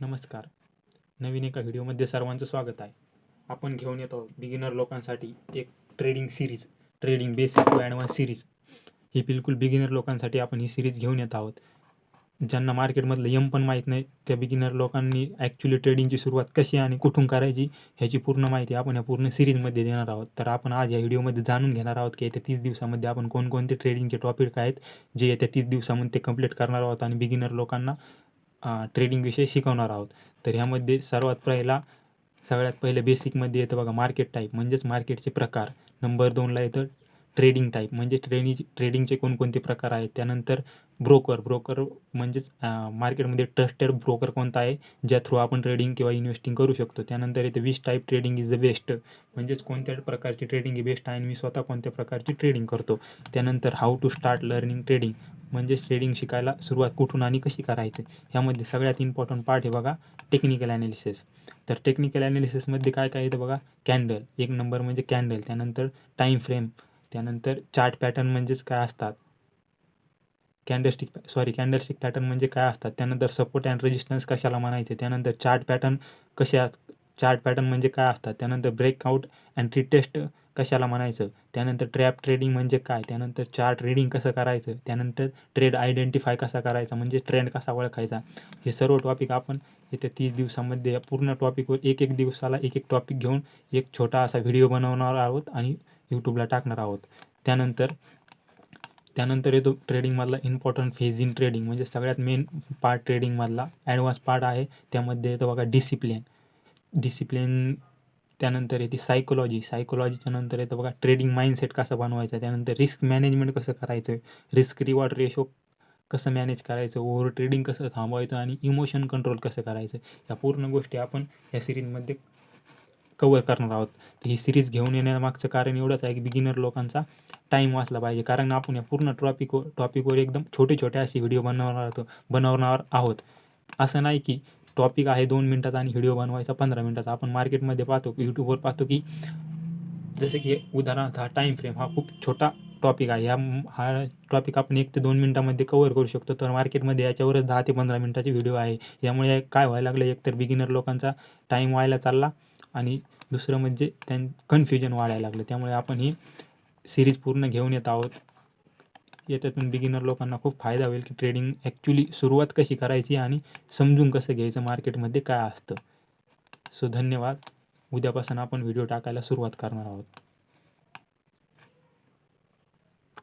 नमस्कार. नवीन एका व्हिडिओमध्ये सर्वांचं स्वागत आहे. आपण घेऊन येतो बिगिनर लोकांसाठी एक trading series, trading basic to advance series. ही बिलकुल बिगिनर लोकांसाठी आपण ही सिरीज घेऊन येत आहोत. ज्यांना मार्केटमधलं यम पण माहीत नाही त्या बिगिनर लोकांनी ॲक्च्युली ट्रेडिंगची सुरुवात कशी आणि कुठून करायची ह्याची पूर्ण माहिती आपण या पूर्ण सिरीजमध्ये देणार आहोत. तर आपण आज या व्हिडिओमध्ये जाणून घेणार आहोत की येत्या 30 दिवसामध्ये आपण कोणकोणते ट्रेडिंगचे टॉपिक आहेत जे येत्या 30 दिवसामध्ये ते कंप्लीट करणार आहोत आणि बिगिनर लोकांना ट्रेडिंगविषयी शिकवणार आहोत. तर ह्यामध्ये सगळ्यात पहिलं बेसिकमध्ये येतं बघा मार्केट टाईप, म्हणजेच मार्केटचे प्रकार. नंबर 2ला येतं ट्रेडिंग टाईप, म्हणजे ट्रेडिंगचे कोणकोणते प्रकार आहेत. त्यानंतर ब्रोकर म्हणजेच मार्केटमध्ये ट्रस्टेड ब्रोकर कोणता आहे ज्या थ्रू आपण ट्रेडिंग किंवा इन्व्हेस्टिंग करू शकतो. त्यानंतर येते which type trading is the best, म्हणजेच कोणत्या प्रकारची ट्रेडिंग ही बेस्ट आहे आणि मी स्वतः कोणत्या प्रकारची ट्रेडिंग करतो. त्यानंतर how to start learning trading, म्हणजेच ट्रेडिंग शिकायला सुरुवात कुठून आणि कशी करायची. ह्यामध्ये सगळ्यात इम्पॉर्टंट पार्ट आहे बघा टेक्निकल ॲनालिसिस. तर टेक्निकल ॲनालिसिसमध्ये काय काय येतं बघा, कॅन्डल एक नंबर म्हणजे कॅन्डल, त्यानंतर टाईम फ्रेम, त्यानंतर चार्ट पॅटर्न म्हणजेच काय असतात, कॅन्डलस्टिक पॅटर्न म्हणजे काय असतात, त्यानंतर सपोर्ट अँड रेजिस्टन्स कशाला म्हणायचे, त्यानंतर चार्ट पॅटर्न म्हणजे काय असतात, त्यानंतर ब्रेकआउट अँड रिटेस्ट कशाला म्हणायचं, त्यानंतर ट्रॅप ट्रेडिंग म्हणजे काय, त्यानंतर चार्ट रीडिंग कसं करायचं, त्यानंतर ट्रेड आयडेंटिफाय कसा करायचा म्हणजे ट्रेंड कसा ओळखायचा. हे सर्व टॉपिक आपण येत्या 30 दिवसामध्ये या पूर्ण टॉपिकवर एक दिवसाला एक टॉपिक घेऊन एक छोटा असा व्हिडिओ बनवणार आहोत आणि यूट्यूबला टाकणार आहोत. त्यानंतर येतो ट्रेडिंगमधला इम्पॉर्टंट फेज इन ट्रेडिंग, म्हणजे सगळ्यात मेन पार्ट ट्रेडिंगमधला ॲडव्हान्स पार्ट आहे. त्यामध्ये येतं बघा डिसिप्लिन. त्यानंतर येते सायकोलॉजीच्या नंतर येतं बघा ट्रेडिंग माइंडसेट कसा बनवायचा, त्यानंतर रिस्क मॅनेजमेंट कसं करायचं, रिस्क रिवॉर्ड रेशो कसं मॅनेज करायचं, ओव्हर ट्रेडिंग कसं थांबवायचं आणि इमोशन कंट्रोल कसं करायचं. या पूर्ण गोष्टी आपण या सिरीजमध्ये कवर करणार आहोत. तर ही सिरीज घेऊन येण्यामागचं कारण एवढंच आहे की बिगिनर लोकांचा टाईम वाचला पाहिजे, कारण आपण या पूर्ण टॉपिकवर एकदम छोटे असे व्हिडिओ बनवणार आहोत. असं नाही की टॉपिक आहे 2 मिनटाचा आणि व्हिडिओ बनवायचा 15 मिनटाचा. आपण मार्केटमध्ये पाहतो, यूट्यूबवर पाहतो की जसं की उदाहरणार्थ हा टाईम फ्रेम हा खूप छोटा टॉपिक आहे. हा टॉपिक आपण 1 ते 2 मिनटामध्ये कवर करू शकतो. तर मार्केटमध्ये याच्यावरच 10 ते 15 मिनटाचे व्हिडिओ आहे. यामुळे काय व्हायला लागलं, एकतर बिगिनर लोकांचा टाईम व्हायला चालला आणि दुसरं म्हणजे कन्फ्युजन वाढायला लागलं. त्यामुळे आपण ही सिरीज पूर्ण घेऊन येत आहोत. याच्यातून बिगिनर लोकांना खूप फायदा होईल की ट्रेडिंग ॲक्च्युली सुरुवात कशी करायची आणि समजून कसं घ्यायचं मार्केटमध्ये काय असतं. धन्यवाद. उद्यापासून आपण व्हिडिओ टाकायला सुरुवात करणार आहोत.